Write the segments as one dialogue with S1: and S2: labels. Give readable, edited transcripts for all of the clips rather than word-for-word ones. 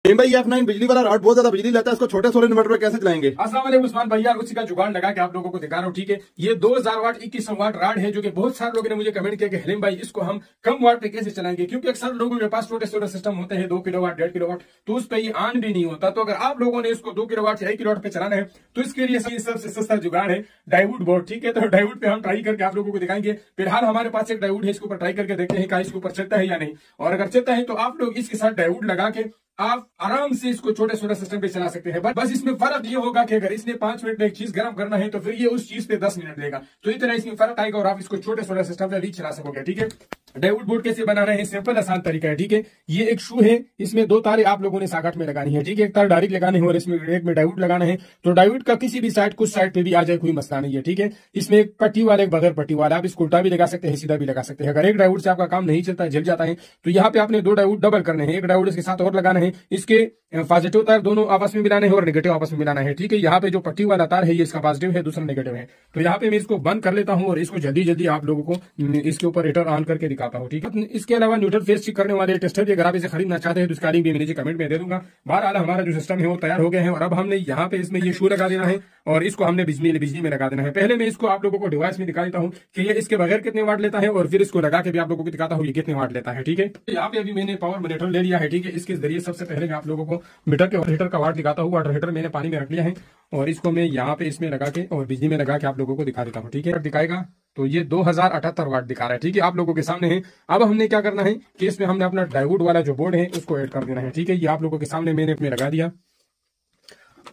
S1: भाई ये अपना बिजली वाला रॉड बहुत ज्यादा बिजली लेता है, इसको छोटे सोलर इन्वर्टर पे कैसे चलाएंगे?
S2: अस्सलाम वालेकुम उस्मान भैया, उसी का जुगाड़ लगा के आप लोगों को दिखा रहा हूँ। ठीक है, ये 2000 वाट 21 वाट रॉड है, जो कि बहुत सारे लोगों ने मुझे कमेंट किया कि हलीम भाई इसको हम कम वाट पे कैसे चलाएंगे, क्योंकि अक्सर लोगों के पास छोटे सोलर सिस्टम होते हैं 2 किलोवाट 1.5 किलोवाट, तो उस पर ये ऑन भी नहीं होता। तो अगर आप लोगों ने इसको 2 किलोवाट से 1 किलोवाट पे चलाना है तो इसके लिए सबसे सस्ता जुगाड़ है डायोड बोर्ड। ठीक है, तो डायोड पे हम ट्राई करके आप लोगों को दिखाएंगे। फिलहाल हमारे पास एक डायोड है, इसके ऊपर ट्राई करके देखते हैं कि इसके ऊपर चलता है या नहीं, और अगर चलता है तो आप लोग इसके साथ डायोड लगा के आप आराम से इसको छोटे सोलर सिस्टम पे चला सकते हैं। बस इसमें फर्क ये होगा कि अगर इसने 5 मिनट में एक चीज गर्म करना है तो फिर ये उस चीज पे 10 मिनट लेगा, तो इतना इसमें फर्क आएगा और आप इसको छोटे सोलर सिस्टम पे भी चला सकोगे। ठीक है, डायोड बोर्ड कैसे बनाना है, सिंपल आसान तरीका है। ठीक है, ये एक शू है, इसमें 2 तारे आप लोगों ने साकट में लगानी है। ठीक है, एक तार डायरेक्ट लगाने है और इसमें एक में डायोड लगाना है। तो डायोड का किसी भी साइड कुछ साइड पे भी आ जाए कोई मसला नहीं है। ठीक है, इसमें एक पट्टी वाला एक बगैर पट्टी वाला, आप इसको उल्टा भी लगा सकते हैं, सीधा भी लगा सकते हैं। अगर एक डायोड से आपका काम नहीं चलता है, जल जाता है, तो यहाँ पे आपने 2 डायोड डबल करने हैं, एक डायोड इसके साथ और लगाना है, इसके पॉजिटिव तार दोनों आपस में मिलाना है और नेगेटिव आपस में मिलाना है। ठीक है, यहाँ पे जो पट्टी वाला तार है ये इसका पॉजिटिव है, दूसरा नेगेटिव है। तो यहाँ पे मैं इसको बंद कर लेता हूँ और इसको जल्दी जल्दी आप लोगों को इसके ऊपर हीटर ऑन करके दिखाता हूँ। ठीक है, इसके अलावा न्यूट्रल फेस चेक करने वाले टेस्टर भी अगर आप इसे खरीदना चाहते हैं तो इसका लिंक भी नीचे कमेंट में दे दूंगा। बहरहाल हमारा जो सिस्टम है वो तैयार हो गया है और अब हमने यहाँ पे इसमें ये शू लगा देना है और इसको हमने बिजली में लगा देना है। पहले मैं इसको आप लोगों को डिवाइस में दिखा देता हूँ कि ये इसके बगैर कितने वाट लेता है और फिर इसको लगा के भी आप लोगों को दिखाता हूँ ये कितने वाट लेता है। ठीक है, यहाँ पे अभी मैंने पावर मीटर ले लिया है। ठीक है, इसके जरिए सबसे पहले मैं आप लोगों को मीटर के हीटर का वाट दिखाता हूँ। वाटर हीटर मैंने पानी में रख लिया है और इसको मैं यहाँ पे इसमें लगा के और बिजली में लगा के आप लोगों को दिखा देता हूँ। ठीक है, दिखाएगा तो ये 2078 वाट दिखा रहा है। ठीक है, आप लोगों के सामने है। अब हमने क्या करना है कि इसमें हमने अपना डायोड वाला जो बोर्ड है उसको ऐड कर देना है। ठीक है, ये आप लोगों के सामने मैंने इसमें लगा दिया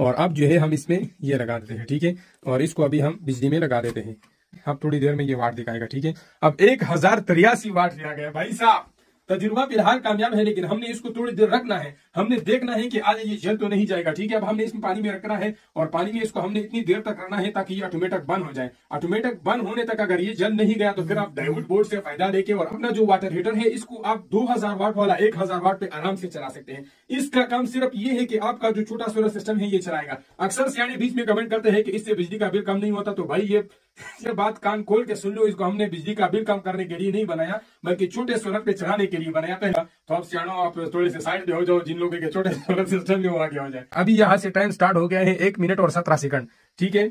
S2: और अब जो है हम इसमें ये लगा देते हैं। ठीक है, और इसको अभी हम बिजली में लगा देते हैं। अब थोड़ी देर में ये वाट दिखाएगा। ठीक है, अब 1083 वाट लिया गया भाई साहब। तजुर्बा फिलहाल कामयाब है, लेकिन हमने इसको थोड़ी देर रखना है, हमने देखना है कि आज ये जल तो नहीं जाएगा। ठीक है, अब हमने इसमें पानी में रखना है और पानी में इसको हमने इतनी देर तक रखना है ताकि ये ऑटोमेटिक बंद हो जाए। ऑटोमेटिक बंद होने तक अगर ये जल नहीं गया तो फिर आप डायोड बोर्ड से फायदा लेके और अपना जो वाटर हीटर है इसको आप 2000 वाट वाला 1000 वाट पे आराम से चला सकते हैं। इसका काम सिर्फ ये है कि आपका जो छोटा सोलर सिस्टम है ये चलाएगा। अक्सर सियाने बीच में कमेंट करते हैं कि इससे बिजली का बिल कम नहीं होता, तो भाई ये बात कान खोल के सुन लो। इसको हमने बिजली का बिल कम करने के लिए नहीं बनाया, बल्कि छोटे सोलर पे चलाने के लिए बनाया। पहला तो आप सियाणों आप थोड़े से साइड पे हो जाओ, जिन लोगों के छोटे सोलर सिस्टम में वो आगे हो जाए। अभी यहाँ से टाइम स्टार्ट हो गया है 1 मिनट और 17 सेकंड। ठीक है,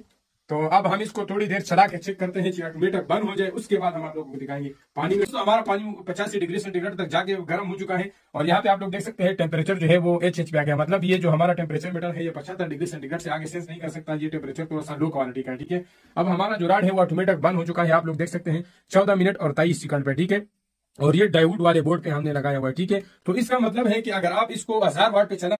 S2: तो अब हम इसको थोड़ी देर चला के चेक करते हैं, ऑटोमेटिक बंद हो जाए, उसके बाद हम आप लोगों को दिखाएंगे। पानी में तो हमारा पानी 85 डिग्री सेंटीग्रेड तक जाके गर्म हो चुका है और यहाँ पे आप लोग देख सकते हैं टेम्परेचर जो है वो HH पे आ गया। मतलब ये जो हमारा टेम्परेचर मीटर है ये 75 डिग्री सेंटीग्रेड से आगे सेंस नहीं कर सकता, ये टेम्परेचर थोड़ा सा लो क्वालिटी का है। ठीक है, अब हमारा जो रॉड है वो ऑटोमेटिक बंद हो चुका है, आप लोग देख सकते हैं 14 मिनट और 23 सेकंड पे। ठीक है, और ये डायोड वाले बोर्ड पे हमने लगाया हुआ है। ठीक है, तो इसका मतलब है कि अगर आप इसको 1000 वाट पे चला